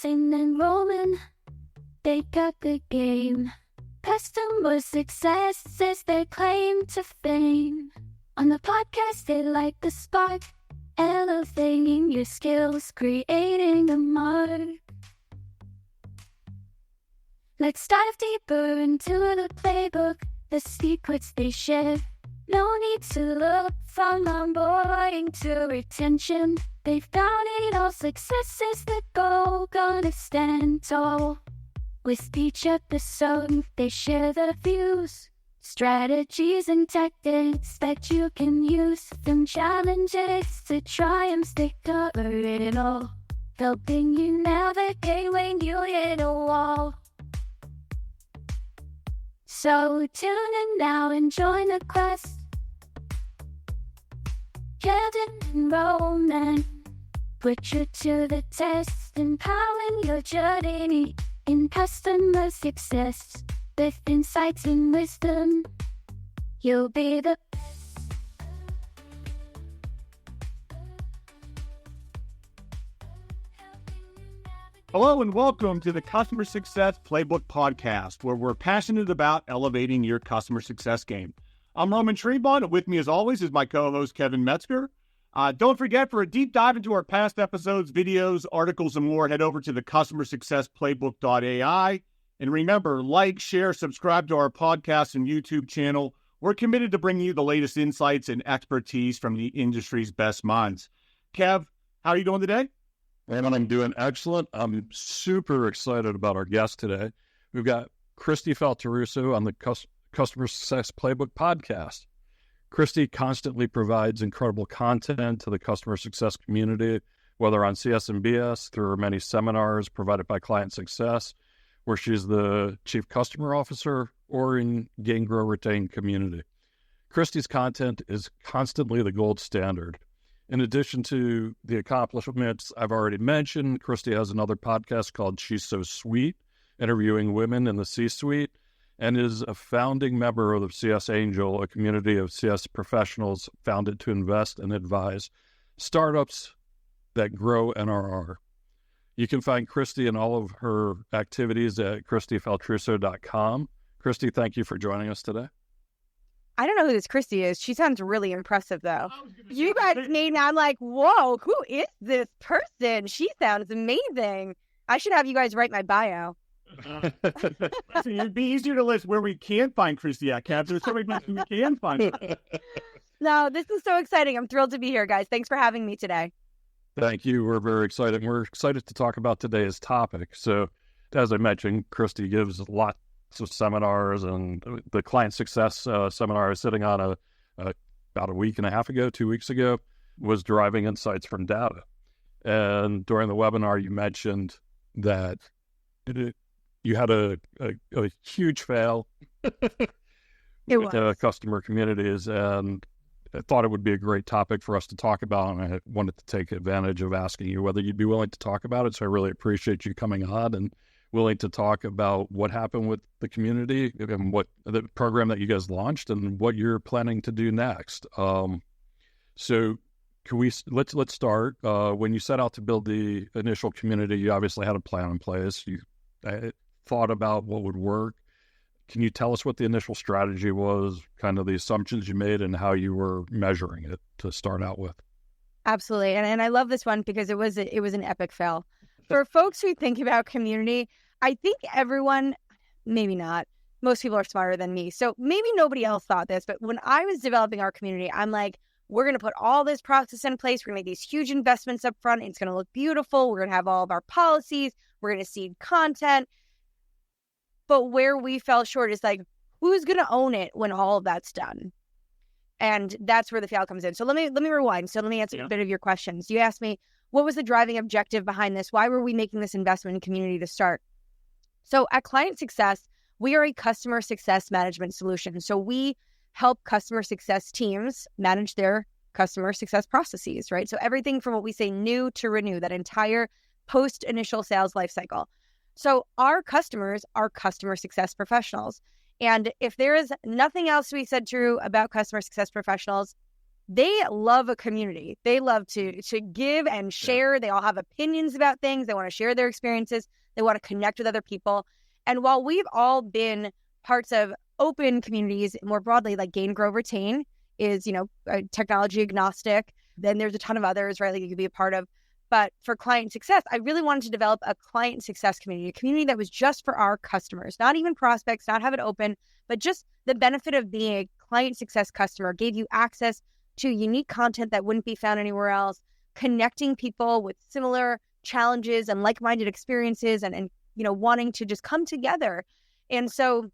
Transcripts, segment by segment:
rising and rolling. They got the game. Customer success is their claim to fame. On the podcast, they light the spark, elevating your skills, creating a mark. Let's dive deeper into the playbook, the secrets they share. No need to look from onboarding to retention. They've found it all. Success is the goal, gonna stand tall. With each episode, they share their views, strategies and tactics that you can use. From challenges to triumphs, they cover it all, helping you navigate when you hit a wall. So tune in now and join the quest. Candid enrollment, put you to the test, empowering your journey in customer success. With insights and wisdom, you'll be the best. Hello and welcome to the Customer Success Playbook podcast, where we're passionate about elevating your customer success game. I'm Roman Trebon, and with me as always is my co-host Kevin Metzger. Don't forget, for a deep dive into our past episodes, videos, articles, and more, head over to the customersuccessplaybook.ai. And remember, like, share, subscribe to our podcast and YouTube channel. We're committed to bringing you the latest insights and expertise from the industry's best minds. Kev, how are you doing today? And I'm doing excellent. I'm super excited about our guest today. We've got Kristi Faltorusso on the Customer Success Playbook podcast. Kristi constantly provides incredible content to the customer success community, whether on CS and BS, through her many seminars provided by Client Success, where she's the Chief Customer Officer, or in Gain, Grow, Retain community. Kristi's content is constantly the gold standard. In addition to the accomplishments I've already mentioned, Kristi has another podcast called She's So Sweet, interviewing women in the C-suite, and is a founding member of the CS Angel, a community of CS professionals founded to invest and advise startups that grow NRR. You can find Kristi and all of her activities at KristiFaltorusso.com. Kristi, thank you for joining us today. I don't know who this Kristi is. She sounds really impressive, though. You guys made me, I'm like, whoa, who is this person? She sounds amazing. I should have you guys write my bio. It'd be easier to list where we can find Kristi at, Kev. There's so many places we can find her. No, this is so exciting. I'm thrilled to be here, guys. Thanks for having me today. Thank you. We're very excited. We're excited to talk about today's topic. So, as I mentioned, Kristi gives lots of seminars, and the Client Success seminar I was sitting on about a week and a half ago, 2 weeks ago, was deriving insights from data. And during the webinar, you mentioned that you had a huge fail with customer communities, and I thought it would be a great topic for us to talk about, and I wanted to take advantage of asking you whether you'd be willing to talk about it. So I really appreciate you coming on and willing to talk about what happened with the community and what the program that you guys launched and what you're planning to do next. So can we let's start. When you set out to build the initial community, you obviously had a plan in place. You thought about what would work. Can you tell us what the initial strategy was, kind of the assumptions you made, and how you were measuring it to start out with? Absolutely. And I love this one because it was an epic fail. For folks who think about community, I think everyone, maybe not, most people are smarter than me. So maybe nobody else thought this, but when I was developing our community, I'm like, we're going to put all this process in place. We're going to make these huge investments up front. It's going to look beautiful. We're going to have all of our policies. We're going to seed content. But where we fell short is like, who's going to own it when all of that's done? And that's where the fail comes in. So let me rewind. So let me answer a bit of your questions. You asked me, what was the driving objective behind this? Why were we making this investment in community to start? So at Client Success, we are a customer success management solution. So we help customer success teams manage their customer success processes, right? So everything from what we say new to renew, that entire post-initial sales lifecycle. So our customers are customer success professionals. And if there is nothing else to be said true about customer success professionals, they love a community. They love to give and share. They all have opinions about things. They want to share their experiences. They want to connect with other people. And while we've all been parts of open communities more broadly, like Gain, Grow, Retain is, technology agnostic. Then there's a ton of others, right? Like you could be a part of. But for client success, I really wanted to develop a client success community, a community that was just for our customers, not even prospects, not have it open, but just the benefit of being a client success customer gave you access to unique content that wouldn't be found anywhere else, connecting people with similar challenges and like-minded experiences and wanting to just come together. And so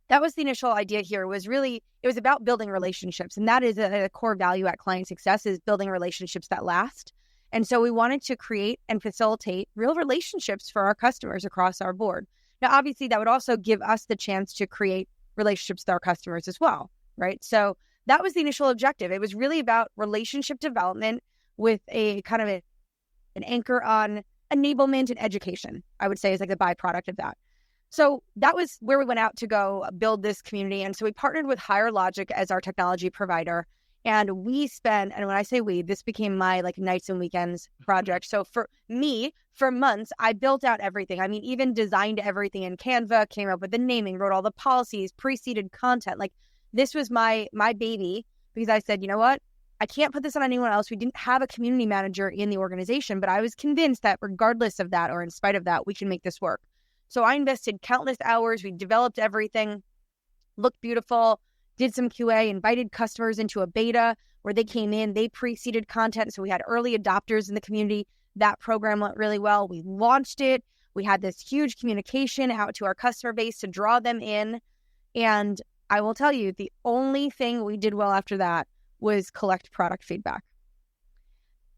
that was the initial idea here, it was about building relationships. And that is a core value at Client Success, is building relationships that last. And so we wanted to create and facilitate real relationships for our customers across our board. Now, obviously, that would also give us the chance to create relationships with our customers as well, right? So that was the initial objective. It was really about relationship development with a kind of an anchor on enablement and education, I would say, is like the byproduct of that. So that was where we went out to go build this community. And so we partnered with Higher Logic as our technology provider. And we spent, and when I say we, this became my nights and weekends project. So for me, for months, I built out everything. I mean, even designed everything in Canva, came up with the naming, wrote all the policies, preceded content. This was my baby, because I said, you know what? I can't put this on anyone else. We didn't have a community manager in the organization, but I was convinced that regardless of that, or in spite of that, we can make this work. So I invested countless hours. We developed everything, looked beautiful, did some QA, invited customers into a beta where they came in, they preceded content. So we had early adopters in the community. That program went really well. We launched it. We had this huge communication out to our customer base to draw them in. And I will tell you, the only thing we did well after that was collect product feedback.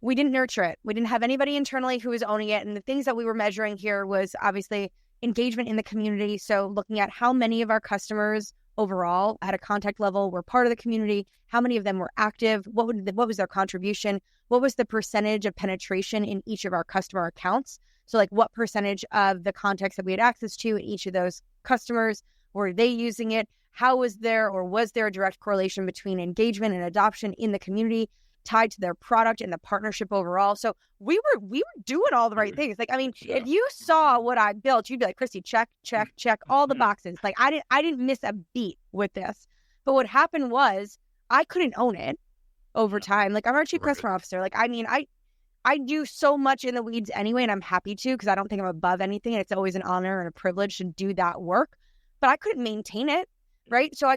We didn't nurture it. We didn't have anybody internally who was owning it. And the things that we were measuring here was obviously engagement in the community. So looking at how many of our customers overall at a contact level were part of the community, how many of them were active, what was their contribution, what was the percentage of penetration in each of our customer accounts. So what percentage of the contacts that we had access to in each of those customers, were they using it? How was there a direct correlation between engagement and adoption in the community tied to their product and the partnership overall? So we were doing all the right things. If you saw what I built, you'd be like, Kristi, check all the boxes. I didn't miss a beat with this. But what happened was I couldn't own it over time. I'm our chief customer officer. I do so much in the weeds anyway, and I'm happy to, because I don't think I'm above anything. And it's always an honor and a privilege to do that work. But I couldn't maintain it, right? So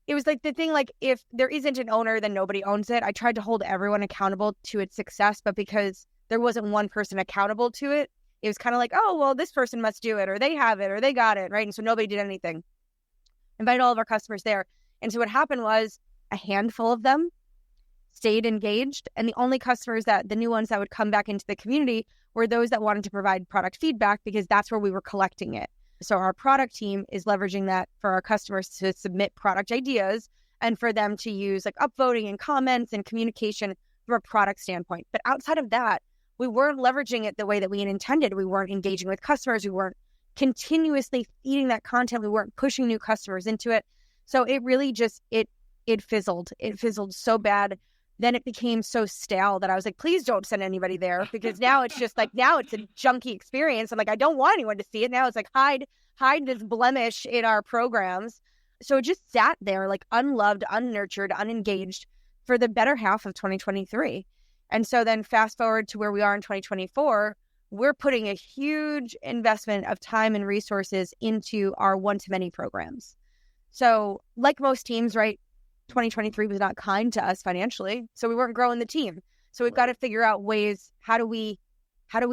it was the thing, if there isn't an owner, then nobody owns it. I tried to hold everyone accountable to its success, but because there wasn't one person accountable to it, it was kind of oh, well, this person must do it, or they have it, or they got it, right? And so nobody did anything. Invited all of our customers there. And so what happened was a handful of them stayed engaged, and the only customers the new ones that would come back into the community were those that wanted to provide product feedback, because that's where we were collecting it. So our product team is leveraging that for our customers to submit product ideas and for them to use upvoting and comments and communication from a product standpoint. But outside of that, we weren't leveraging it the way that we had intended. We weren't engaging with customers. We weren't continuously feeding that content. We weren't pushing new customers into it. So it really just, it fizzled. It fizzled so bad. Then it became so stale that I was like, please don't send anybody there, because now it's just now it's a junky experience. I'm I don't want anyone to see it. Now it's hide this blemish in our programs. So it just sat there unloved, unnurtured, unengaged for the better half of 2023. And so then fast forward to where we are in 2024, we're putting a huge investment of time and resources into our one-to-many programs. So like most teams, right? 2023 was not kind to us financially, so we weren't growing the team. So we've got to figure out ways, how do we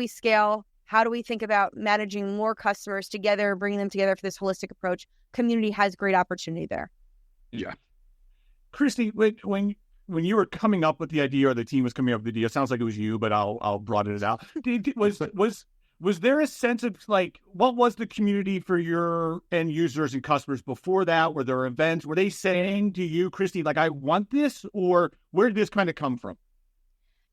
scale? How do we think about managing more customers together, bringing them together for this holistic approach? Community has great opportunity there. Yeah. Kristi, when you were coming up with the idea, or the team was coming up with the idea, it sounds like it was you, but I'll broaden it out. Was there a sense of what was the community for your end users and customers before that? Were there events? Were they saying to you, Kristi, I want this, or where did this kind of come from?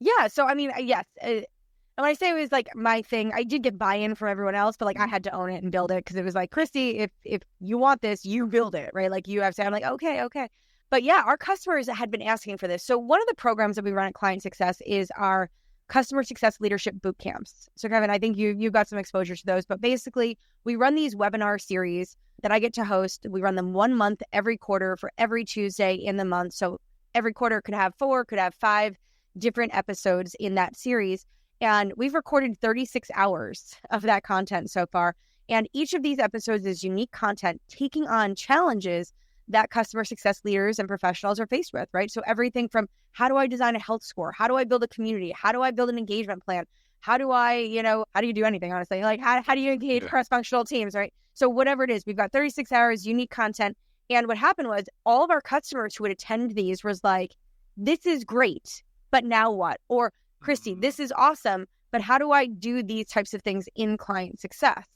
Yeah. So, yes. And when I say it was my thing, I did get buy-in from everyone else, but I had to own it and build it, because it was Kristi, if you want this, you build it, right? You have to say, I'm okay. But yeah, our customers had been asking for this. So one of the programs that we run at Client Success is our Customer Success Leadership Boot Camps. So Kevin, I think you've got some exposure to those, but basically we run these webinar series that I get to host. We run them 1 month every quarter for every Tuesday in the month. So every quarter could have 4, could have 5 different episodes in that series. And we've recorded 36 hours of that content so far. And each of these episodes is unique content taking on challenges that customer success leaders and professionals are faced with, right? So everything from how do I design a health score? How do I build a community? How do I build an engagement plan? How do you do anything, honestly? Like, how do you engage cross-functional teams, right? So whatever it is, we've got 36 hours, unique content. And what happened was all of our customers who would attend these was like, this is great, but now what? Or, Kristi, this is awesome, but how do I do these types of things in client success?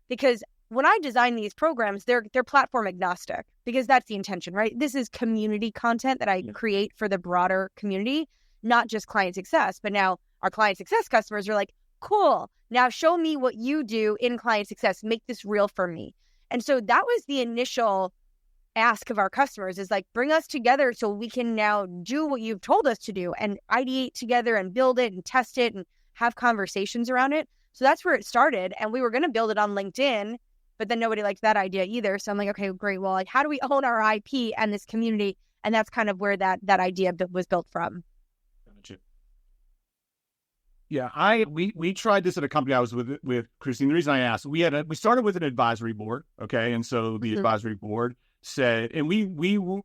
Because when I design these programs, they're platform agnostic because that's the intention, right? This is community content that I create for the broader community, not just client success. But now our client success customers are like, cool, now show me what you do in client success. Make this real for me. And so that was the initial ask of our customers is like, bring us together so we can now do what you've told us to do and ideate together and build it and test it and have conversations around it. So that's where it started. And we were going to build it on LinkedIn, but then nobody liked that idea either. So I'm like, okay, great. Well, like, how do we own our IP and this community? And that's kind of where that idea was built from. Yeah, we tried this at a company I was with Kristi. And the reason I asked, we started with an advisory board, okay, and so the advisory board said, and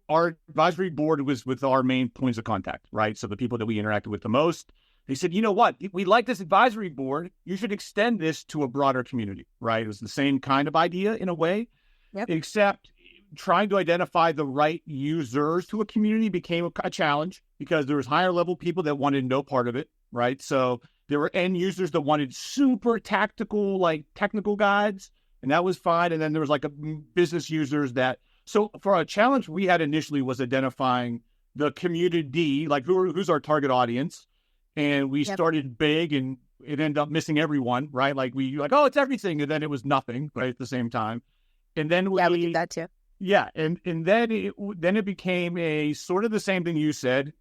our advisory board was with our main points of contact, right? So the people that we interacted with the most. They said, you know what? We like this advisory board. You should extend this to a broader community, right? It was the same kind of idea in a way, except trying to identify the right users to a community became a challenge because there was higher level people that wanted no part of it, right? So there were end users that wanted super tactical, like technical guides, and that was fine. And then there was like a business users that. So for a challenge we had initially was identifying the community, like who's our target audience. And we started big and it ended up missing everyone, right? Like oh, it's everything. And then it was nothing, right? At the same time. And then we did that too. Yeah. And then it became a sort of the same thing you said.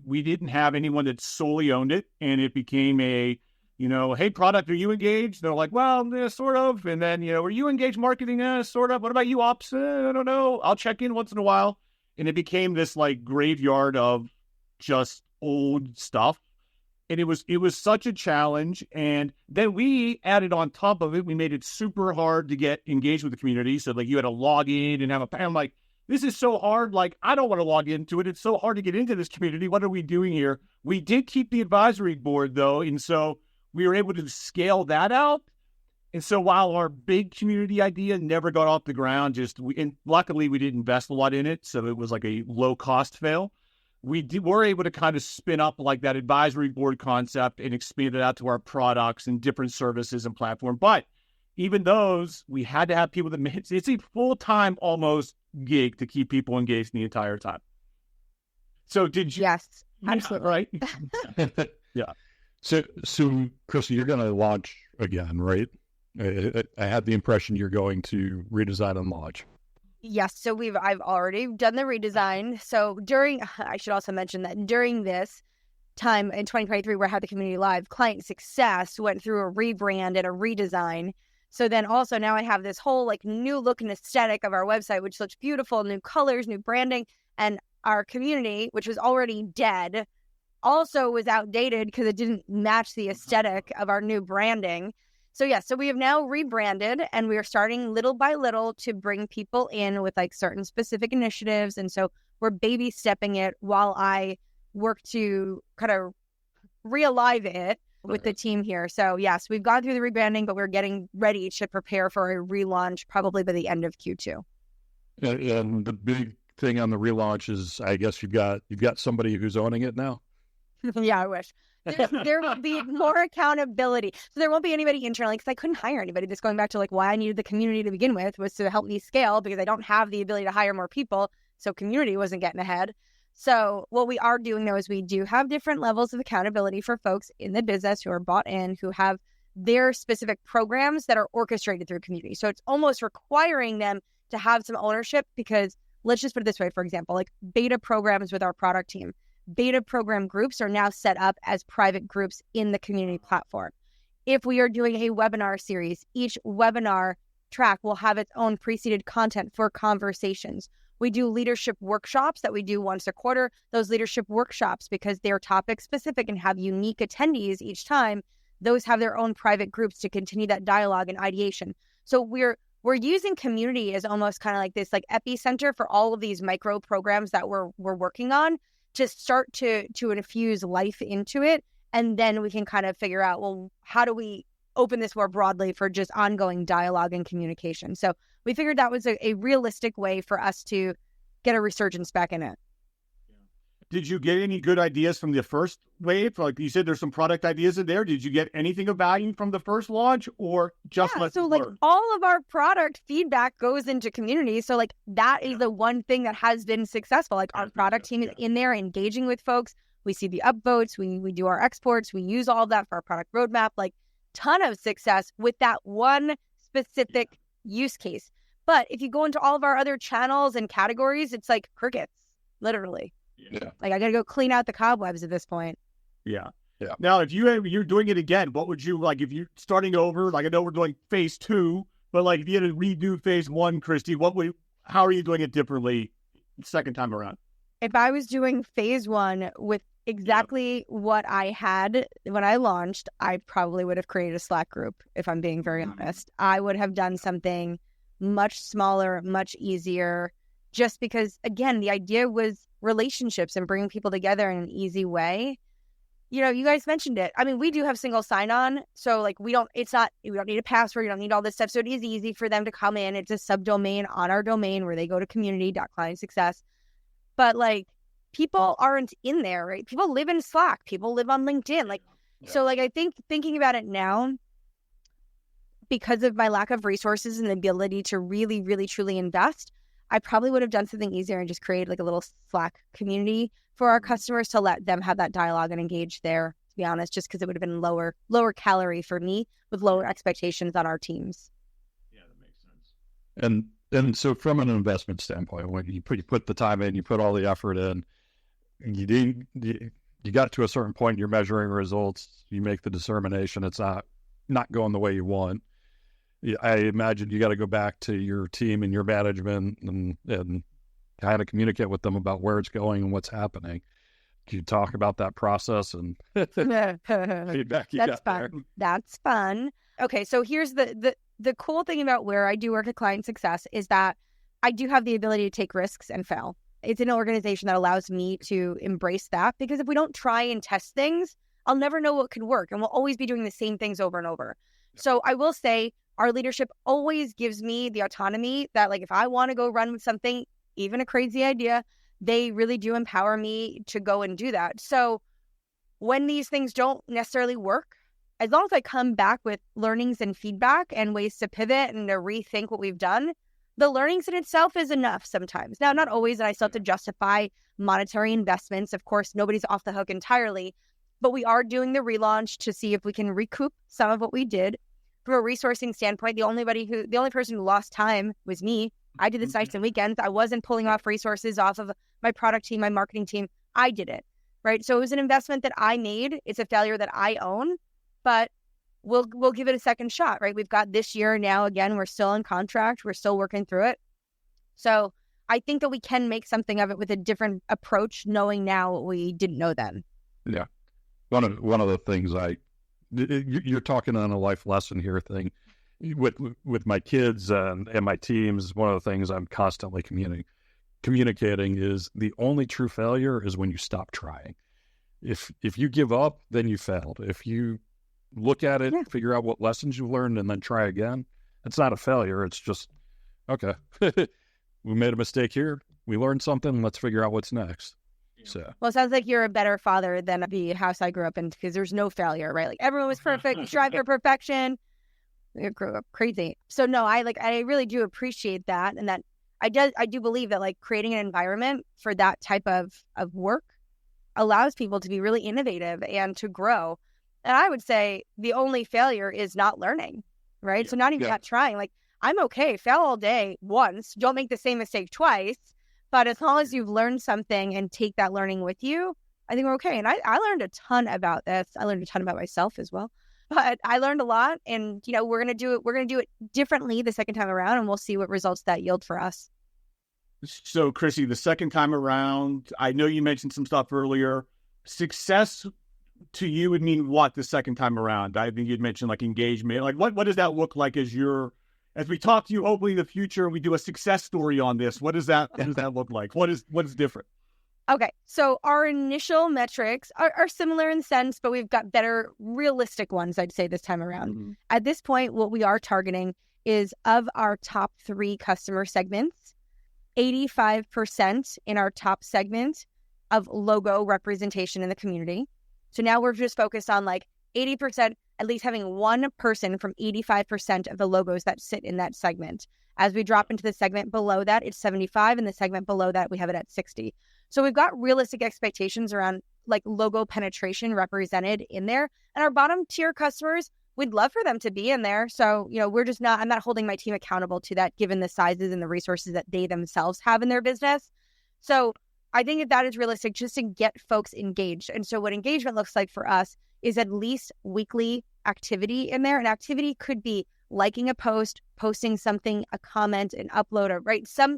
We didn't have anyone that solely owned it. And it became a, hey, product, are you engaged? They're like, well, sort of. And then, are you engaged marketing? Sort of. What about you ops? I don't know. I'll check in once in a while. And it became this like graveyard of just old stuff. And it was such a challenge. And then we added on top of it, we made it super hard to get engaged with the community. So like you had to log in and have I'm like, this is so hard. Like, I don't want to log into it. It's so hard to get into this community. What are we doing here? We did keep the advisory board though. And so we were able to scale that out. And so while our big community idea never got off the ground, and luckily we didn't invest a lot in it. So it was like a low cost fail. We're able to kind of spin up like that advisory board concept and expand it out to our products and different services and platform. But even those, we had to have people that it's a full-time almost gig to keep people engaged the entire time. So did you? Yes, absolutely. Right. Yeah. So Kristi, you're going to launch again, right? I had the impression you're going to redesign and launch. Yes, so I've already done the redesign. So I should also mention that during this time in 2023, where I had the community live, Client Success went through a rebrand and a redesign. So then also now I have this whole like new look and aesthetic of our website, which looks beautiful, new colors, new branding, and our community, which was already dead, also was outdated because it didn't match the aesthetic of our new branding. So so we have now rebranded and we are starting little by little to bring people in with like certain specific initiatives. And so we're baby stepping it while I work to kind of realive it with the team here. So yes, we've gone through the rebranding, but we're getting ready to prepare for a relaunch probably by the end of Q2. And the big thing on the relaunch is, I guess you've got somebody who's owning it now. Yeah, I wish. There will be more accountability. So there won't be anybody internally because I couldn't hire anybody. Just going back to like why I needed the community to begin with was to help me scale because I don't have the ability to hire more people. So community wasn't getting ahead. So what we are doing though is we do have different levels of accountability for folks in the business who are bought in, who have their specific programs that are orchestrated through community. So it's almost requiring them to have some ownership because let's just put it this way, for example, like beta programs with our product team. Beta program groups are now set up as private groups in the community platform. If we are doing a webinar series, each webinar track will have its own preceded content for conversations. We do leadership workshops that we do once a quarter. Those leadership workshops, because they're topic specific and have unique attendees each time, those have their own private groups to continue that dialogue and ideation. So we're using community as almost kind of like this like epicenter for all of these micro programs that we're working on to start to infuse life into it. And then we can kind of figure out, well, how do we open this more broadly for just ongoing dialogue and communication? So we figured that was a realistic way for us to get a resurgence back in it. Did you get any good ideas from the first wave? Like you said, there's some product ideas in there. Did you get anything of value from the first launch, or just so like all of our product feedback goes into community. So like that is the one thing that has been successful. Like our product team is in there engaging with folks. We see the upvotes. We do our exports. We use all of that for our product roadmap. Like ton of success with that one specific use case. But if you go into all of our other channels and categories, it's like crickets, literally. Yeah. Like I got to go clean out the cobwebs at this point. Yeah. Yeah. Now, if you're doing it again, what would you like? If you're starting over, like I know we're doing phase 2, but like if you had to redo phase 1, Kristi, how are you doing it differently second time around? If I was doing phase 1 with exactly what I had when I launched, I probably would have created a Slack group. If I'm being very honest, I would have done something much smaller, much easier, just because again, the idea was relationships and bringing people together in an easy way. You know, you guys mentioned it. I mean, we do have single sign-on, so like we don't need a password, you don't need all this stuff. So it is easy for them to come in. It's a subdomain on our domain where they go to community.clientsuccess. But like people aren't in there, right? People live in Slack, people live on LinkedIn. So like I think thinking about it now, because of my lack of resources and the ability to really, really, truly invest, I probably would have done something easier and just created like a little Slack community for our customers to let them have that dialogue and engage there, to be honest, just because it would have been lower calorie for me with lower expectations on our teams. Yeah, that makes sense. And so from an investment standpoint, when you put the time in, you put all the effort in, and you got to a certain point, you're measuring results, you make the determination it's not going the way you want. I imagine you got to go back to your team and your management and kind of communicate with them about where it's going and what's happening. Can you talk about that process and feedback you That's got fun. there? That's fun. Okay, so here's the cool thing about where I do work at Client Success is that I do have the ability to take risks and fail. It's an organization that allows me to embrace that, because if we don't try and test things, I'll never know what could work, and we'll always be doing the same things over and over. So I will say our leadership always gives me the autonomy that like if I want to go run with something, even a crazy idea, they really do empower me to go and do that. So when these things don't necessarily work, as long as I come back with learnings and feedback and ways to pivot and to rethink what we've done, the learnings in itself is enough sometimes. Now, not always, and I still have to justify monetary investments. Of course, nobody's off the hook entirely, but we are doing the relaunch to see if we can recoup some of what we did. From a resourcing standpoint, the only person who lost time was me. I did the nights and weekends. I wasn't pulling off resources off of my product team, my marketing team. I did it, right? So it was an investment that I made. It's a failure that I own, but we'll give it a second shot, right? We've got this year now. Again, we're still in contract. We're still working through it. So I think that we can make something of it with a different approach, knowing now what we didn't know then. Yeah. One of the things you're talking on a life lesson here thing with my kids and my teams. One of the things I'm constantly communicating is the only true failure is when you stop trying. If you give up, then you failed. If you look at it, figure out what lessons you've learned, and then try again, it's not a failure. It's just, okay, we made a mistake here. We learned something. Let's figure out what's next. So. Well, it sounds like you're a better father than the house I grew up in, because there's no failure, right? Like everyone was perfect. You strive for perfection. We grew up crazy. So no, I really do appreciate that. And that I do believe that like creating an environment for that type of work allows people to be really innovative and to grow. And I would say the only failure is not learning, right? Yeah. So not even not trying. Like I'm okay, fail all day once, don't make the same mistake twice. But as long as you've learned something and take that learning with you, I think we're okay. And I learned a ton about this. I learned a ton about myself as well. But I learned a lot, and we're gonna do it differently the second time around, and we'll see what results that yield for us. So, Kristi, the second time around, I know you mentioned some stuff earlier. Success to you would mean what the second time around? I think you'd mentioned like engagement. Like what does that look like as we talk to you hopefully in the future, we do a success story on this. What does that look like? What is different? Okay, so our initial metrics are similar in the sense, but we've got better realistic ones, I'd say, this time around. Mm-hmm. At this point, what we are targeting is of our top 3 customer segments, 85% in our top segment of logo representation in the community. So now we're just focused on like 80%, at least having one person from 85% of the logos that sit in that segment. As we drop into the segment below that, it's 75, and the segment below that, we have it at 60. So we've got realistic expectations around like logo penetration represented in there. And our bottom tier customers, we'd love for them to be in there. So, I'm not holding my team accountable to that given the sizes and the resources that they themselves have in their business. So I think that is realistic just to get folks engaged. And so what engagement looks like for us is at least weekly activity in there. And activity could be liking a post, posting something, a comment, an upload, right? Some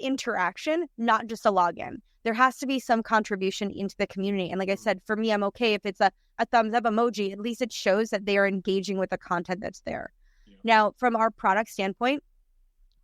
interaction, not just a login. There has to be some contribution into the community. And like I said, for me, I'm okay if it's a thumbs up emoji. At least it shows that they are engaging with the content that's there. Yeah. Now, from our product standpoint,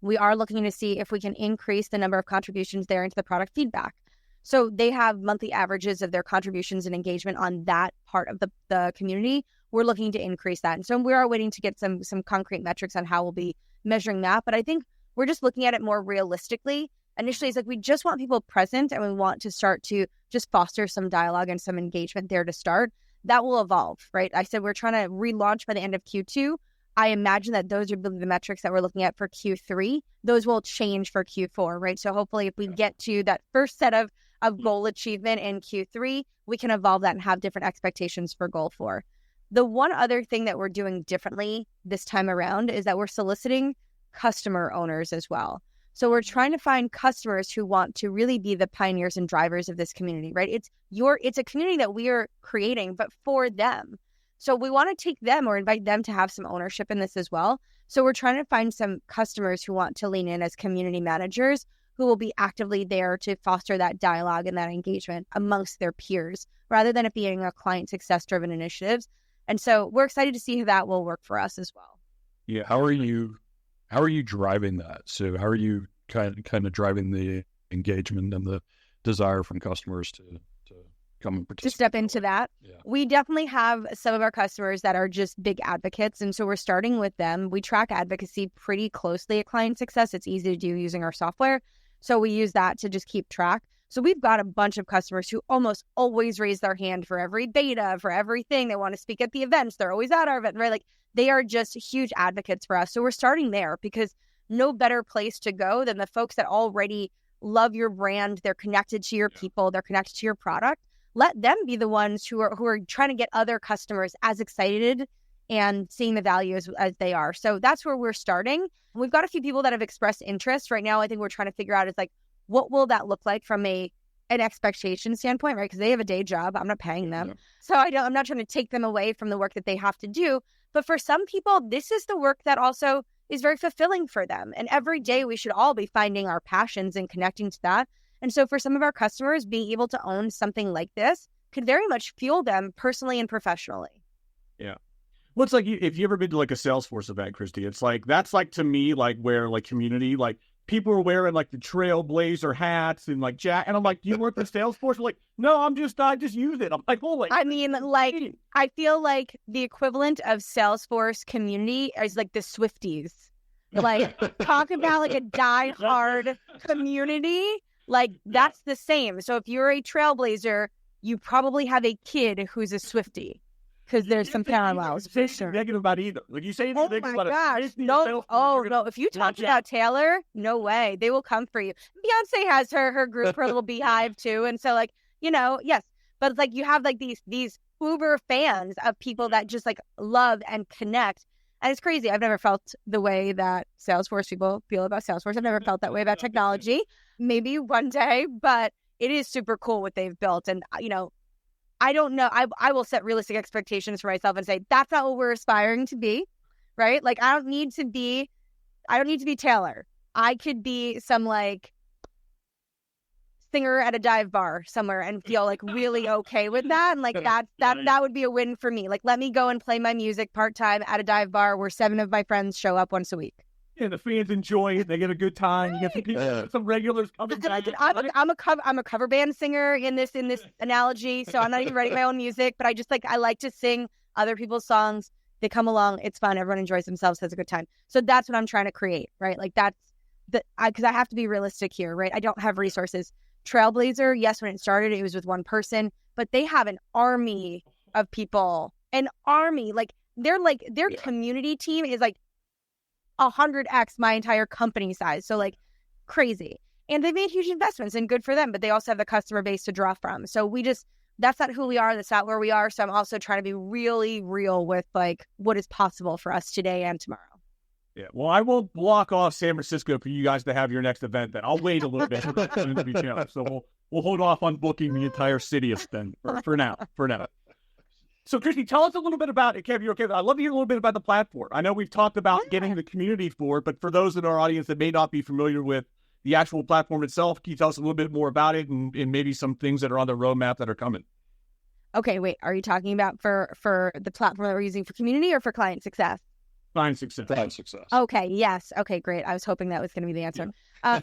we are looking to see if we can increase the number of contributions there into the product feedback. So they have monthly averages of their contributions and engagement on that part of the community. We're looking to increase that. And so we are waiting to get some concrete metrics on how we'll be measuring that. But I think we're just looking at it more realistically. Initially, it's like we just want people present and we want to start to just foster some dialogue and some engagement there to start. That will evolve, right? I said we're trying to relaunch by the end of Q2. I imagine that those are the metrics that we're looking at for Q3. Those will change for Q4, right? So hopefully if we get to that first set of goal achievement in Q3, we can evolve that and have different expectations for goal 4. The one other thing that we're doing differently this time around is that we're soliciting customer owners as well. So we're trying to find customers who want to really be the pioneers and drivers of this community, right? It's a community that we are creating, but for them. So we want to take them or invite them to have some ownership in this as well. So we're trying to find some customers who want to lean in as community managers who will be actively there to foster that dialogue and that engagement amongst their peers, rather than it being a client success-driven initiatives. And so we're excited to see how that will work for us as well. Yeah. How are you driving that? So how are you kind of driving the engagement and the desire from customers to come and participate? To step into that. Yeah. We definitely have some of our customers that are just big advocates. And so we're starting with them. We track advocacy pretty closely at Client Success. It's easy to do using our software. So we use that to just keep track. So we've got a bunch of customers who almost always raise their hand for every beta, for everything. They want to speak at the events. They're always at our event, right? Like they are just huge advocates for us. So we're starting there because no better place to go than the folks that already love your brand. They're connected to your people. They're connected to your product. Let them be the ones who are trying to get other customers as excited and seeing the value as they are. So that's where we're starting. We've got a few people that have expressed interest right now. I think we're trying to figure out is like, what will that look like from an expectation standpoint, right? Because they have a day job. I'm not paying them. Yeah. So I'm not trying to take them away from the work that they have to do. But for some people, this is the work that also is very fulfilling for them. And every day we should all be finding our passions and connecting to that. And so for some of our customers, being able to own something like this could very much fuel them personally and professionally. Yeah. Well, it's like if you ever been to like a Salesforce event, Kristi, it's like, that's like to me, like where like community, like people are wearing like the Trailblazer hats and like and I'm like, do you work at Salesforce? We're like, no, I just use it. I'm like, holy. I mean, like, I feel like the equivalent of Salesforce community is like the Swifties. Like, talk about like a diehard community. Like, that's the same. So if you're a Trailblazer, you probably have a kid who's a Swiftie. Because there's some parallels. Say negative about either. Like you say, oh my gosh, no! Oh no! If you talk about Taylor, no way. They will come for you. Beyonce has her group, her little beehive too, and so like yes. But like you have like these uber fans of people that just like love and connect. And it's crazy. I've never felt the way that Salesforce people feel about Salesforce. I've never felt that way about technology. Maybe one day, but it is super cool what they've built. And, I don't know. I will set realistic expectations for myself and say, that's not what we're aspiring to be, right? Like, I don't need to be Taylor. I could be some like singer at a dive bar somewhere and feel like really okay with that. And like that would be a win for me. Like, let me go and play my music part-time at a dive bar where 7 of my friends show up once a week. Yeah, the fans enjoy it. They get a good time. You get some regulars coming back. I'm a cover band singer in this analogy. So I'm not even writing my own music, but I like to sing other people's songs. They come along. It's fun. Everyone enjoys themselves, has a good time. So that's what I'm trying to create, right? Like because I have to be realistic here, right? I don't have resources. Trailblazer, yes, when it started, it was with one person, but they have an army of people. An army. Their community team is like 100x my entire company size. So like crazy. And they've made huge investments and good for them, but they also have the customer base to draw from. So that's not who we are. That's not where we are. So I'm also trying to be really real with like what is possible for us today and tomorrow. Yeah. Well, I will block off San Francisco for you guys to have your next event then. I'll wait a little bit. So we'll hold off on booking the entire city then for now. So, Kristi, tell us a little bit about it. Kev, you're okay. I'd love to hear a little bit about the platform. I know we've talked about getting the community for it, but for those in our audience that may not be familiar with the actual platform itself, can you tell us a little bit more about it and maybe some things that are on the roadmap that are coming? Okay, wait. Are you talking about for the platform that we're using for community or for client success? Client success. Okay. Yes. Okay. Great. I was hoping that was going to be the answer.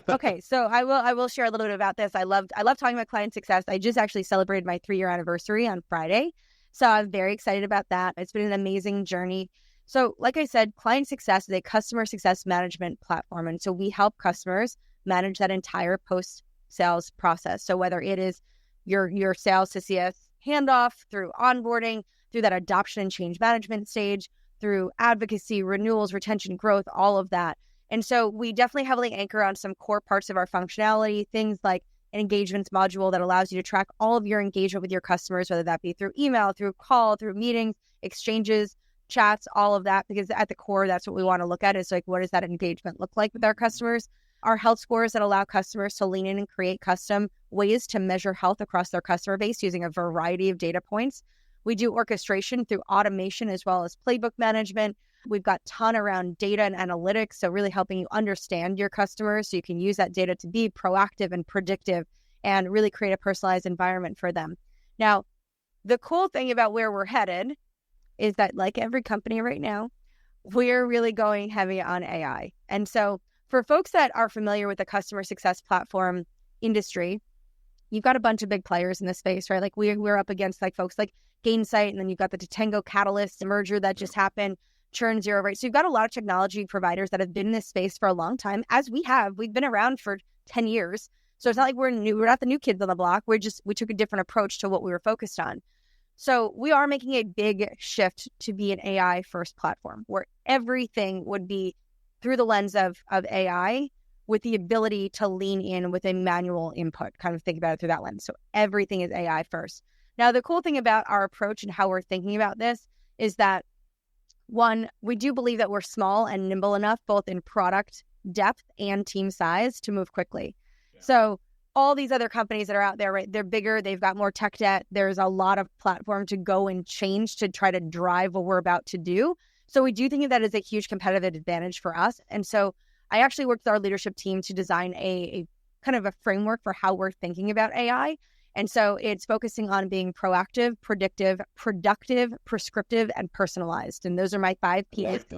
Okay. So I will share a little bit about this. I love talking about client success. I just actually celebrated my 3-year anniversary on Friday. So I'm very excited about that. It's been an amazing journey. So like I said, client success is a customer success management platform. And so we help customers manage that entire post-sales process. So whether it is your sales to CS handoff, through onboarding, through that adoption and change management stage, through advocacy, renewals, retention, growth, all of that. And so we definitely heavily anchor on some core parts of our functionality, things like an engagements module that allows you to track all of your engagement with your customers, whether that be through email, through call, through meetings, exchanges, chats, all of that, because at the core, that's what we want to look at is like, what does that engagement look like with our customers? Our health scores that allow customers to lean in and create custom ways to measure health across their customer base using a variety of data points. We do orchestration through automation as well as playbook management. We've got a ton around data and analytics, so really helping you understand your customers so you can use that data to be proactive and predictive and really create a personalized environment for them. Now, the cool thing about where we're headed is that, like every company right now, we're really going heavy on AI. And so for folks that are familiar with the customer success platform industry, you've got a bunch of big players in this space, right? Like we're up against like folks like Gainsight, and then you've got the Tatango Catalyst merger that just happened, Churn Zero, right? So you've got a lot of technology providers that have been in this space for a long time, as we have. We've been around for 10 years. So it's not like we're new. We're not the new kids on the block. We took a different approach to what we were focused on. So we are making a big shift to be an AI first platform where everything would be through the lens of AI with the ability to lean in with a manual input, kind of think about it through that lens. So everything is AI first. Now, the cool thing about our approach and how we're thinking about this is that, one, we do believe that we're small and nimble enough, both in product depth and team size, to move quickly. Yeah. So all these other companies that are out there, right, they're bigger, they've got more tech debt, there's a lot of platform to go and change to try to drive what we're about to do. So we do think of that as a huge competitive advantage for us. And so I actually worked with our leadership team to design a kind of a framework for how we're thinking about AI. And so it's focusing on being proactive, predictive, productive, prescriptive, and personalized. And those are my 5 P's. I used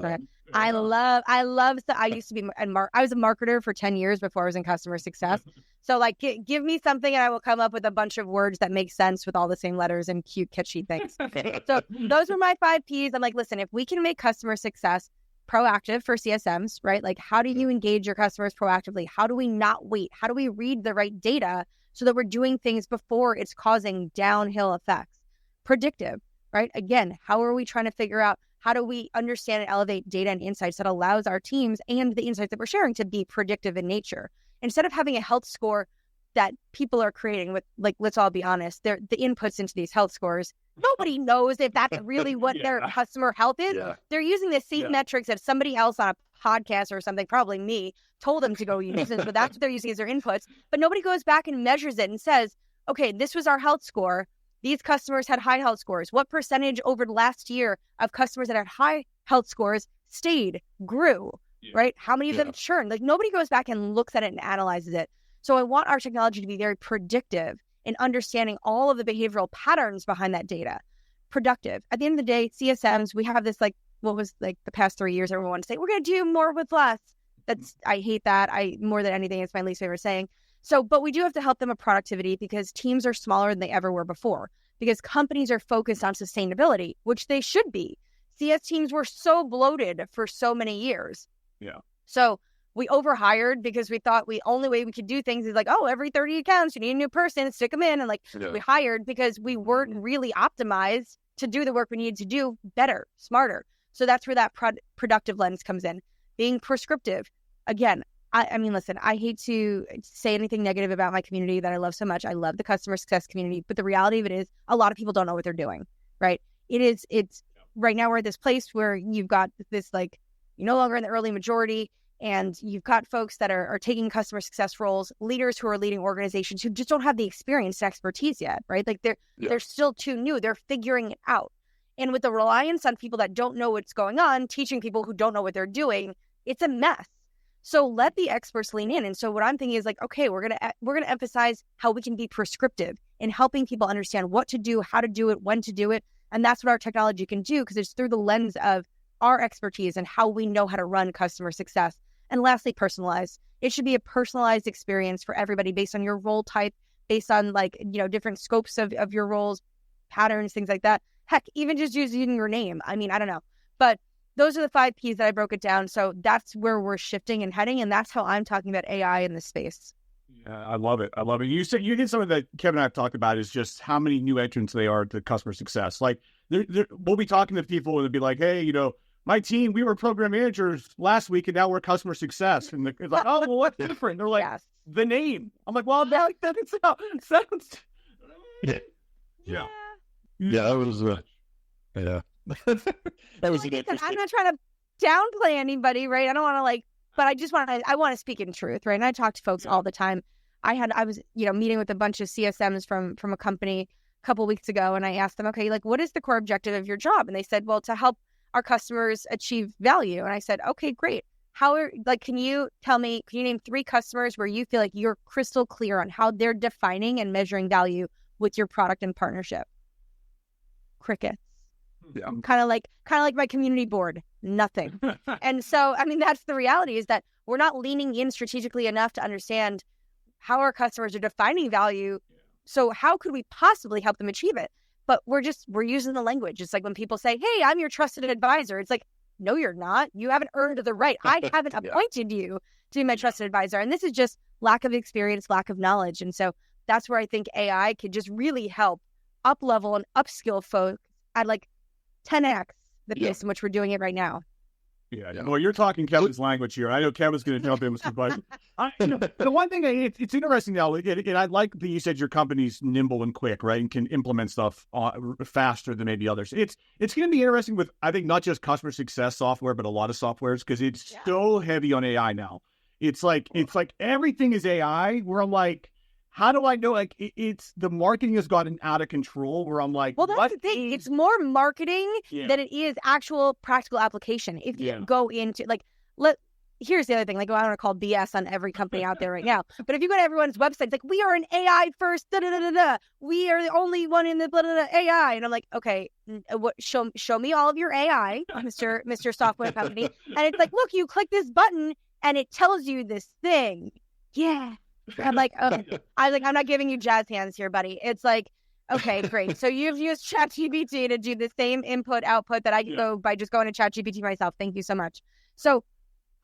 to be, I was a marketer for 10 years before I was in customer success. So like, give me something and I will come up with a bunch of words that make sense with all the same letters and cute, kitschy things. So those were my 5 P's. I'm like, listen, if we can make customer success proactive for CSMs, right? Like, how do you engage your customers proactively? How do we not wait? How do we read the right data so that we're doing things before it's causing downhill effects? Predictive, right? Again, how are we trying to figure out how do we understand and elevate data and insights that allows our teams and the insights that we're sharing to be predictive in nature? Instead of having a health score that people are creating with, like, let's all be honest, the inputs into these health scores. Nobody knows if that's really what their customer health is. Yeah. They're using the same metrics that somebody else on a podcast or something, probably me, told them to go use. But that's what they're using as their inputs. But nobody goes back and measures it and says, okay, this was our health score. These customers had high health scores. What percentage over the last year of customers that had high health scores stayed, grew, right? How many of them churned? Like, nobody goes back and looks at it and analyzes it. So I want our technology to be very predictive in understanding all of the behavioral patterns behind that data. Productive. At the end of the day, CSMs, we have this, like, what was like the past 3 years, everyone wanted to say, we're going to do more with less. I hate that. More than anything, it's my least favorite saying. So, but we do have to help them with productivity because teams are smaller than they ever were before, because companies are focused on sustainability, which they should be. CS teams were so bloated for so many years. Yeah. So we overhired because we thought the only way we could do things is like, oh, every 30 accounts, you need a new person, stick them in. And like, we hired because we weren't really optimized to do the work we needed to do better, smarter. So that's where that productive lens comes in. Being prescriptive. Again, I mean, listen, I hate to say anything negative about my community that I love so much. I love the customer success community, but the reality of it is a lot of people don't know what they're doing, right? It's right now we're at this place where you've got this, like, you're no longer in the early majority, and you've got folks that are taking customer success roles, leaders who are leading organizations who just don't have the experience and expertise yet, right? Like they're still too new. They're figuring it out. And with the reliance on people that don't know what's going on, teaching people who don't know what they're doing, it's a mess. So let the experts lean in. And so what I'm thinking is like, okay, we're gonna emphasize how we can be prescriptive in helping people understand what to do, how to do it, when to do it. And that's what our technology can do, because it's through the lens of our expertise and how we know how to run customer success. And lastly, personalized. It should be a personalized experience for everybody based on your role type, based on, like, different scopes of your roles, patterns, things like that. Heck, even just using your name. I mean, I don't know. But those are the 5 Ps that I broke it down. So that's where we're shifting and heading. And that's how I'm talking about AI in this space. Yeah, I love it. You said you did something that Kevin and I have talked about is just how many new entrants they are to customer success. Like, we'll be talking to people and they'll be like, hey, my team, we were program managers last week and now we're customer success. And it's like, oh, well, what's different? They're like, the name. I'm like, well, that sounds. Yeah. Yeah, that was, that was like, I'm not trying to downplay anybody, right? I don't want to but I want to speak in truth, right? And I talk to folks all the time. I was, meeting with a bunch of CSMs from a company a couple of weeks ago, and I asked them, okay, like, what is the core objective of your job? And they said, well, to help our customers achieve value. And I said, okay, great. Can you name 3 customers where you feel like you're crystal clear on how they're defining and measuring value with your product and partnership? Crickets. Yeah. Kind of like my community board, nothing. And so, I mean, that's the reality, is that we're not leaning in strategically enough to understand how our customers are defining value. So how could we possibly help them achieve it? But we're using the language. It's like when people say, hey, I'm your trusted advisor. It's like, no, you're not. You haven't earned the right. I haven't appointed you to be my trusted advisor. And this is just lack of experience, lack of knowledge. And so that's where I think AI could just really help up-level and upskill folks at like 10x the pace in which we're doing it right now. Yeah. Well, you're talking Kevin's language here. I know Kevin's going to jump in with some advice. The one thing, it's interesting now, and I like that you said your company's nimble and quick, right, and can implement stuff faster than maybe others. It's going to be interesting with, I think, not just customer success software, but a lot of softwares, because it's so heavy on AI now. It's like everything is AI, where I'm like, how do I know? Like, it's the marketing has gotten out of control, where I'm like, well, that's the thing. It's more marketing than it is actual practical application. If you go into here's the other thing. Like, I don't want to call BS on every company out there right now, but if you go to everyone's website, it's like, we are an AI first, we are the only one in the AI, and I'm like, okay, what? Show me all of your AI, Mr. Software Company, and it's like, look, you click this button and it tells you this thing. Yeah. I'm like, I'm not giving you jazz hands here, buddy. It's like, okay, great. So you've used ChatGPT to do the same input output that I can go by just going to ChatGPT myself. Thank you so much. So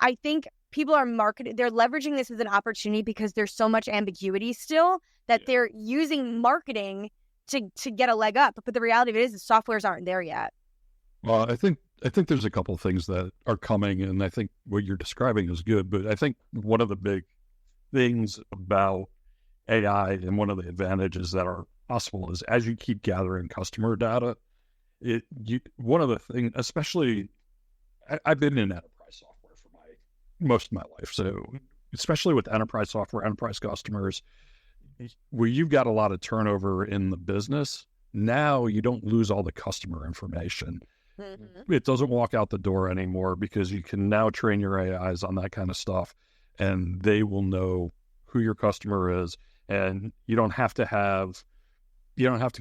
I think people are they're leveraging this as an opportunity because there's so much ambiguity still that they're using marketing to get a leg up. But the reality of it is the softwares aren't there yet. Well, I think there's a couple of things that are coming, and I think what you're describing is good. But I think one of the big things about AI, and one of the advantages that are possible is as you keep gathering customer data, one of the things, especially, I've been in enterprise software for most of my life. So especially with enterprise software, enterprise customers, where you've got a lot of turnover in the business, now you don't lose all the customer information. Mm-hmm. It doesn't walk out the door anymore because you can now train your AIs on that kind of stuff, and they will know who your customer is. And you don't have to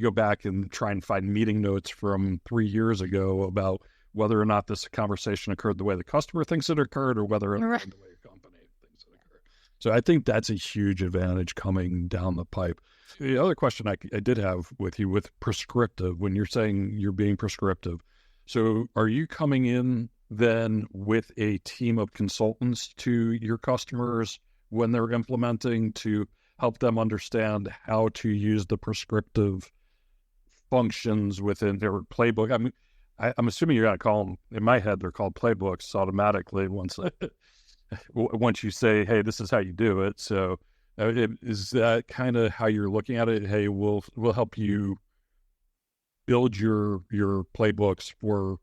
go back and try and find meeting notes from 3 years ago about whether or not this conversation occurred the way the customer thinks it occurred or whether it occurred the way your company thinks it occurred. So I think that's a huge advantage coming down the pipe. The other question I did have with you with prescriptive, when you're saying you're being prescriptive, so are you coming in then with a team of consultants to your customers when they're implementing to help them understand how to use the prescriptive functions within their playbook? I mean, I'm assuming you're going to call them, in my head, they're called playbooks automatically once you say, hey, this is how you do it. So is that kind of how you're looking at it? Hey, we'll help you build your playbooks for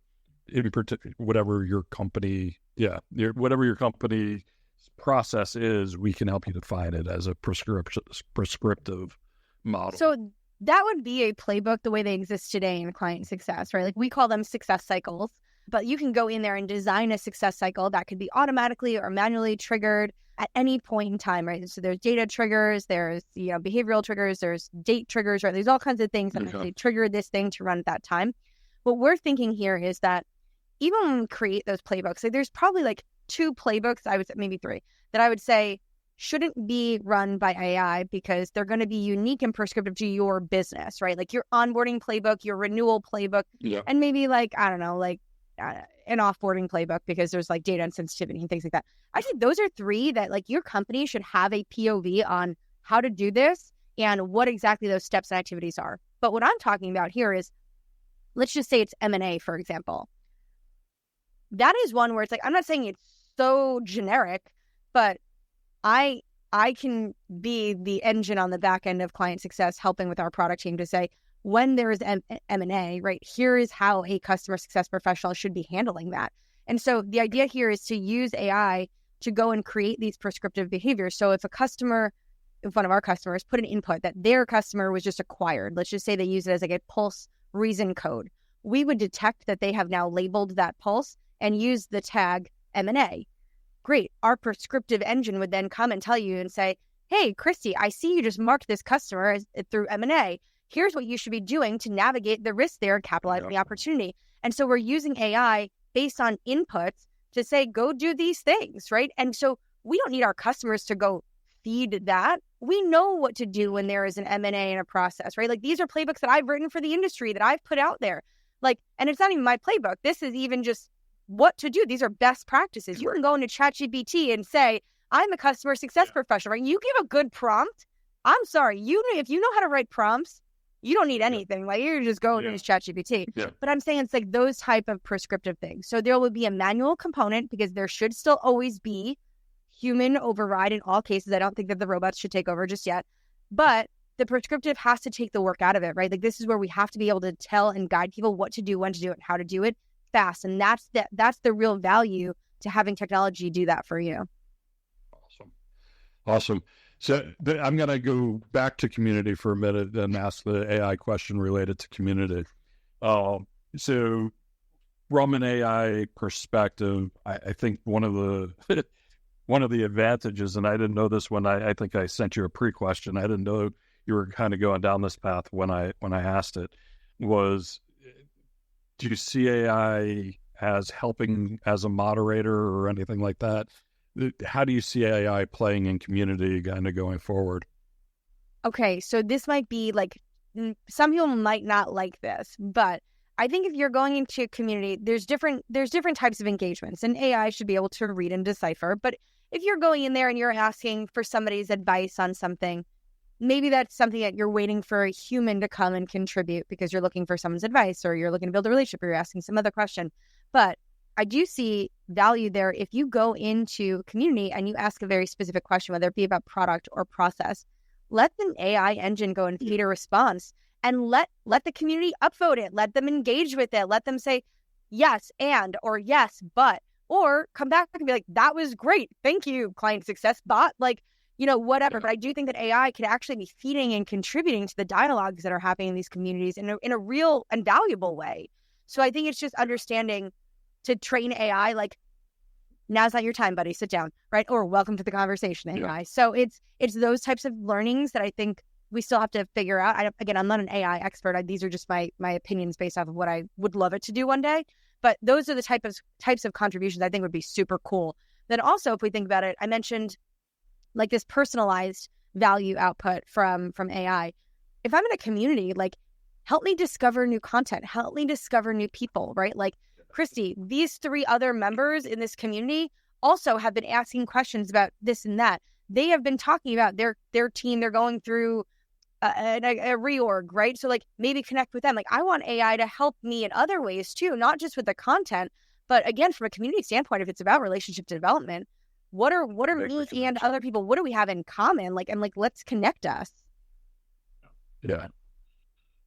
in particular whatever your company process is. We can help you define it as a prescriptive model. So that would be a playbook the way they exist today in client success, right? Like we call them success cycles, but you can go in there and design a success cycle that could be automatically or manually triggered at any point in time, right? So there's data triggers, there's behavioral triggers, there's date triggers, right? There's all kinds of things that actually trigger this thing to run at that time. What we're thinking here is that even when we create those playbooks, like there's probably like 2 playbooks, I would say maybe 3, that I would say shouldn't be run by AI because they're going to be unique and prescriptive to your business, right? Like your onboarding playbook, your renewal playbook, and maybe like, I don't know, like an offboarding playbook because there's like data and sensitivity and things like that. I think those are 3 that like your company should have a POV on how to do this and what exactly those steps and activities are. But what I'm talking about here is, let's just say it's M&A, for example. That is one where it's like, I'm not saying it's so generic, but I can be the engine on the back end of client success, helping with our product team to say, when there is M&A, right, here is how a customer success professional should be handling that. And so the idea here is to use AI to go and create these prescriptive behaviors. So if one of our customers put an input that their customer was just acquired, let's just say they use it as like a pulse reason code, we would detect that they have now labeled that pulse and use the tag M&A. Great. Our prescriptive engine would then come and tell you and say, hey, Kristi, I see you just marked this customer through M&A. Here's what you should be doing to navigate the risk there and capitalize on the opportunity. And so we're using AI based on inputs to say, go do these things, right? And so we don't need our customers to go feed that. We know what to do when there is an M&A in a process, right? Like these are playbooks that I've written for the industry that I've put out there. Like, and it's not even my playbook. This is even just what to do. These are best practices. You can go into ChatGPT and say, I'm a customer success professional, right? You give a good prompt. I'm sorry, if you know how to write prompts, you don't need anything. Like you're just going into ChatGPT. But I'm saying it's like those type of prescriptive things. So there will be a manual component because there should still always be human override in all cases. I don't think that the robots should take over just yet. But the prescriptive has to take the work out of it, right? Like this is where we have to be able to tell and guide people what to do, when to do it, and how to do it fast. And that's the real value to having technology do that for you. Awesome. So I'm going to go back to community for a minute and ask the AI question related to community. So from an AI perspective, I think one of the advantages, and I didn't know this when I think I sent you a pre-question. I didn't know you were kind of going down this path when I asked it, was do you see AI as helping as a moderator or anything like that? How do you see AI playing in community kind of going forward? Okay, so this might be like, some people might not like this, but I think if you're going into a community, there's different types of engagements, and AI should be able to read and decipher. But if you're going in there and you're asking for somebody's advice on something, maybe that's something that you're waiting for a human to come and contribute because you're looking for someone's advice or you're looking to build a relationship or you're asking some other question. But I do see value there if you go into community and you ask a very specific question, whether it be about product or process. let the AI engine go and feed a response, and let the community upvote it. Let them engage with it. Let them say yes and, or yes but, or come back and be like, that was great. Thank you, client success bot. Like, whatever. But I do think that AI could actually be feeding and contributing to the dialogues that are happening in these communities in a real and valuable way. So I think it's just understanding to train AI, like, now's not your time, buddy. Sit down, right? Or welcome to the conversation, AI. Yeah. So it's those types of learnings that I think we still have to figure out. I'm not an AI expert. These are just my opinions based off of what I would love it to do one day. But those are the types of contributions I think would be super cool. Then also, if we think about it, I mentioned like this personalized value output from AI. If I'm in a community, like, help me discover new content, help me discover new people, right? Like, Kristi, these 3 other members in this community also have been asking questions about this and that. They have been talking about their team. They're going through a reorg, right? So like, maybe connect with them. Like, I want AI to help me in other ways too, not just with the content, but again, from a community standpoint, if it's about relationship development, what are me and other people, what do we have in common? Like, let's connect us. Yeah.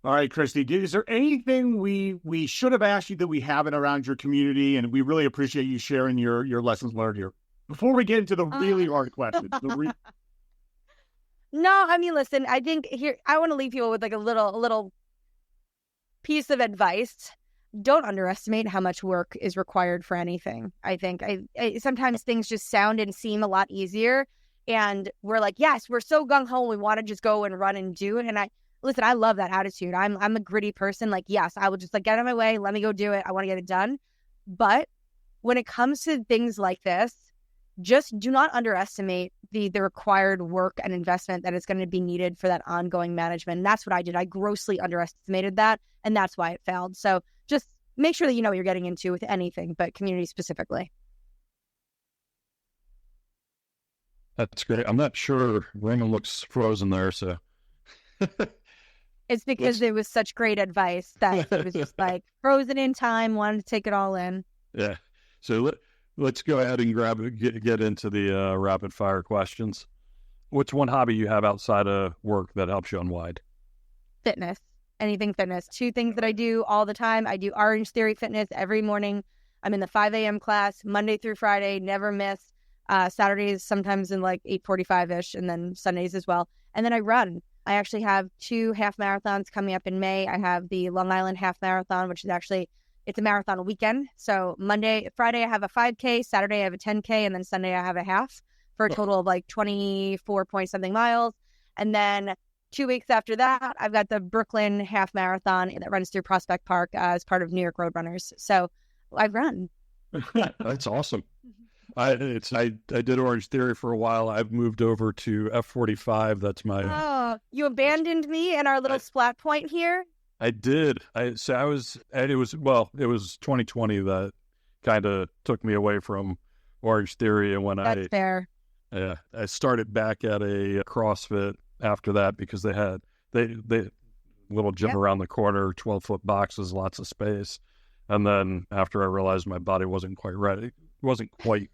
All right, Kristi, is there anything we should have asked you that we haven't around your community? And we really appreciate you sharing your lessons learned here. Before we get into the really hard questions. No, I mean, listen, I think here, I want to leave people with like a little piece of advice. Don't underestimate how much work is required for anything. I think sometimes things just sound and seem a lot easier. And we're like, yes, we're so gung-ho. We want to just go and run and do it. And I love that attitude. I'm a gritty person. Like, yes, I will just like get out of my way. Let me go do it. I want to get it done. But when it comes to things like this, just do not underestimate the required work and investment that is going to be needed for that ongoing management. And that's what I did. I grossly underestimated that. And that's why it failed. So just make sure that you know what you're getting into with anything, but community specifically. That's great. I'm not sure. Raymond looks frozen there, so. It's because it was such great advice that it was just like frozen in time, wanted to take it all in. Yeah. So let's go ahead and get into the rapid fire questions. What's one hobby you have outside of work that helps you unwind? Fitness. Anything fitness. 2 things that I do all the time. I do Orange Theory Fitness every morning. I'm in the 5 a.m. class, Monday through Friday, never miss. Saturdays, sometimes in like 8:45-ish, and then Sundays as well. And then I run. I actually have 2 half marathons coming up in May. I have the Long Island Half Marathon, which is actually, it's a marathon weekend. So Friday I have a 5K, Saturday I have a 10K, and then Sunday I have a half for a total of like 24 point something miles. And then 2 weeks after that, I've got the Brooklyn Half Marathon that runs through Prospect Park as part of New York Roadrunners. So I run. That's awesome. I did Orange Theory for a while. I've moved over to F45. That's my. Oh, you abandoned me in our little splat point here. I did. It was 2020 that kind of took me away from Orange Theory, and when That's fair. Yeah, I started back at a CrossFit after that because they had little gym around the corner, 12-foot boxes, lots of space, and then after I realized my body wasn't quite ready, wasn't quite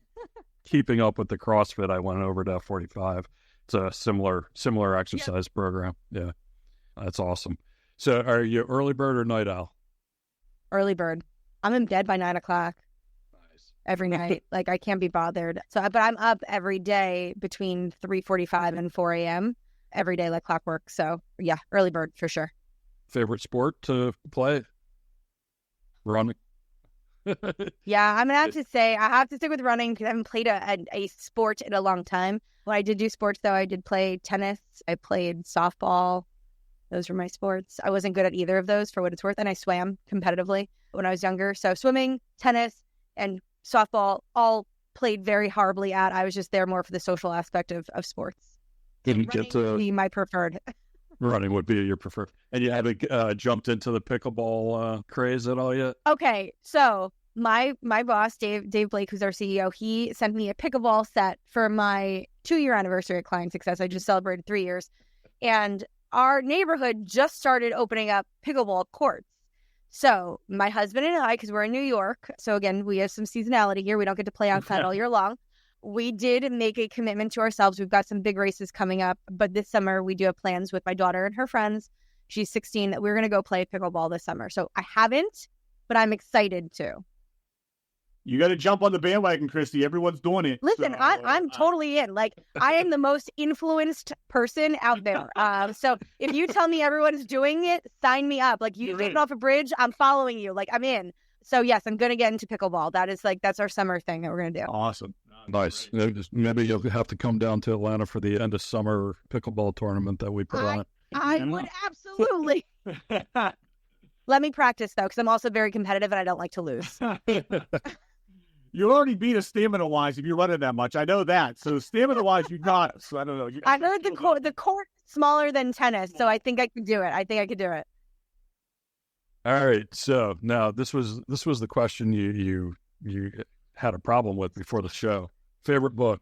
keeping up with the CrossFit, I went over to F45. It's a similar exercise program. Yeah, that's awesome. So are you early bird or night owl? Early bird. I'm in bed by 9 o'clock. Nice. Every night. Like, I can't be bothered. But I'm up every day between 3:45 and 4 a.m. every day, like clockwork. So yeah, early bird for sure. Favorite sport to play? Running. Yeah, I'm gonna have to say I have to stick with running because I haven't played a sport in a long time. When I did do sports, though, I did play tennis. I played softball. Those were my sports. I wasn't good at either of those for what it's worth, and I swam competitively when I was younger. So swimming, tennis, and softball all played very horribly at. I was just there more for the social aspect of sports. Didn't get to be my preferred. Running would be your preferred. And you haven't jumped into the pickleball craze at all yet? Okay, so my boss, Dave Blake, who's our CEO, he sent me a pickleball set for my 2-year anniversary at Client Success. I just celebrated 3 years. And our neighborhood just started opening up pickleball courts. So my husband and I, because we're in New York, so again, we have some seasonality here. We don't get to play outside all year long. we did make a commitment to ourselves. We've got some big races coming up, but this summer we do have plans with my daughter and her friends. She's 16 that we're going to go play pickleball this summer. So I haven't, but I'm excited to. You got to jump on the bandwagon, Kristi. Everyone's doing it. Listen, I'm totally in. Like, I am the most influenced person out there. So if you tell me everyone's doing it, sign me up. Like, you get off a bridge, I'm following you. Like, I'm in. So yes, I'm going to get into pickleball. That's our summer thing that we're going to do. Awesome. Nice. Maybe you'll have to come down to Atlanta for the end of summer pickleball tournament that we put on. I would absolutely. Let me practice, though, because I'm also very competitive and I don't like to lose. You already beat us stamina-wise if you're running that much. I know that. So stamina-wise, you got us. So I don't know. I heard the court smaller than tennis, so I think I could do it. All right. So now this was the question you had a problem with before the show. Favorite book?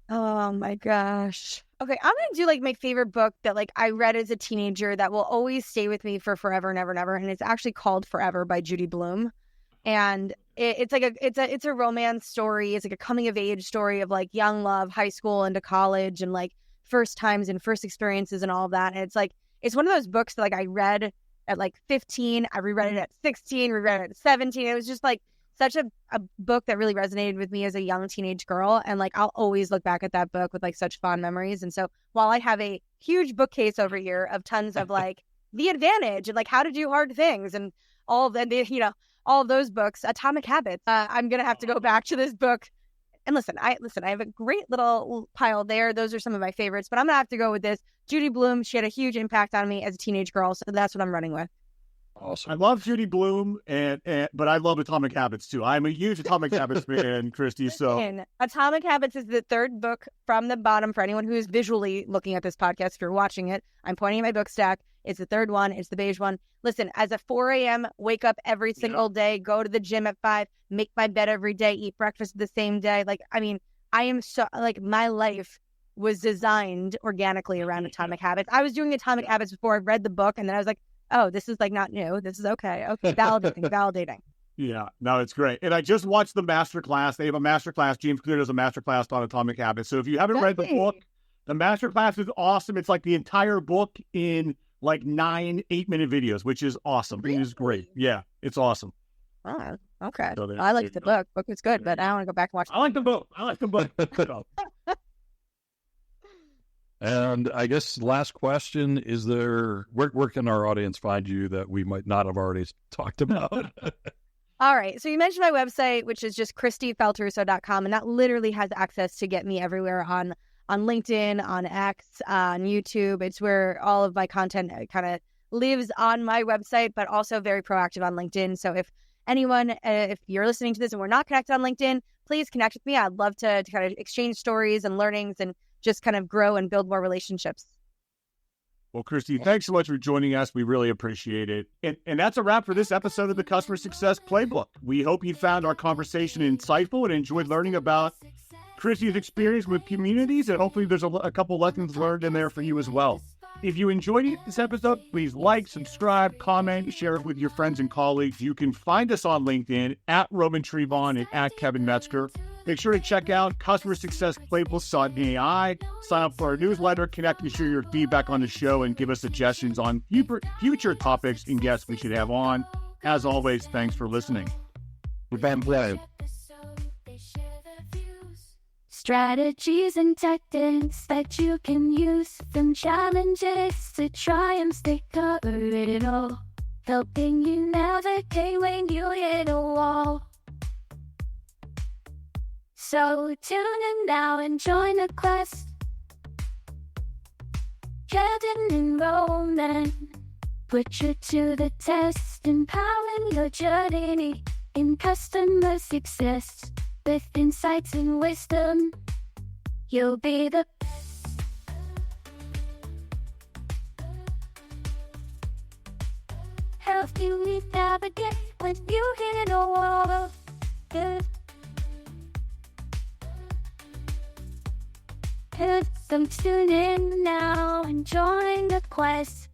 Oh my gosh. Okay, I'm gonna do like my favorite book that like I read as a teenager that will always stay with me for forever and ever and ever, and it's actually called Forever by Judy Blume. And it's a romance story. It's like a coming of age story of like young love, high school into college, and like first times and first experiences and all of that. And it's one of those books that like I read at like 15, I reread it at 16, reread it at 17. It was just like such a book that really resonated with me as a young teenage girl. And like I'll always look back at that book with like such fond memories. And so while I have a huge bookcase over here of tons of like The Advantage and like how to do hard things and all of the, all of those books, Atomic Habits. I'm going to have to go back to this book. And listen, I have a great little pile there. Those are some of my favorites, but I'm going to have to go with this. Judy Blume, she had a huge impact on me as a teenage girl, so that's what I'm running with. Awesome. I love Judy Blume, but I love Atomic Habits too. I'm a huge Atomic Habits fan, Kristi. So Atomic Habits is the third book from the bottom for anyone who is visually looking at this podcast. If you're watching it, I'm pointing at my book stack. It's the third one. It's the beige one. Listen, as a 4 a.m., wake up every single day, go to the gym at 5, make my bed every day, eat breakfast the same day. Like, I mean, I am so, like, my life was designed organically around Atomic Habits. I was doing Atomic Habits before I read the book, and then I was like, oh, this is like not new. This is okay. Okay, validating. Yeah, no, it's great. And I just watched the masterclass. They have a masterclass. James Clear does a masterclass on Atomic Habits. So if you haven't read the book, the masterclass is awesome. It's like the entire book in like 9 8-minute videos, which is awesome. Really? It is great. Yeah, it's awesome. Oh, okay. So I liked the book. Book was good, but I want to go back and watch it. I like the book. And I guess last question, is there, where can our audience find you that we might not have already talked about? All right. So you mentioned my website, which is just KristiFaltorusso.com, and that literally has access to get me everywhere on LinkedIn, on X, on YouTube. It's where all of my content kind of lives on my website, but also very proactive on LinkedIn. So if anyone, if you're listening to this and we're not connected on LinkedIn, please connect with me. I'd love to kind of exchange stories and learnings and just kind of grow and build more relationships. Well, Kristi, thanks so much for joining us. We really appreciate it. And that's a wrap for this episode of the Customer Success Playbook. We hope you found our conversation insightful and enjoyed learning about Kristi's experience with communities, and hopefully there's a couple lessons learned in there for you as well. If you enjoyed this episode, please like, subscribe, comment, share it with your friends and colleagues. You can find us on LinkedIn at Roman Trevon and at Kevin Metzger. Make sure to check out Customer Success Playbook.ai, sign up for our newsletter, connect and share your feedback on the show, and give us suggestions on future topics and guests we should have on. As always, thanks for listening. Strategies and tactics that you can use, from challenges to triumphs, they cover it all, helping you navigate when you hit a wall. So tune in now and join the quest. Kevin and Roman put you to the test, empowering your journey in customer success. With insights and wisdom, you'll be the best. Help you navigate when you hit a wall. So tune in now and join the quest.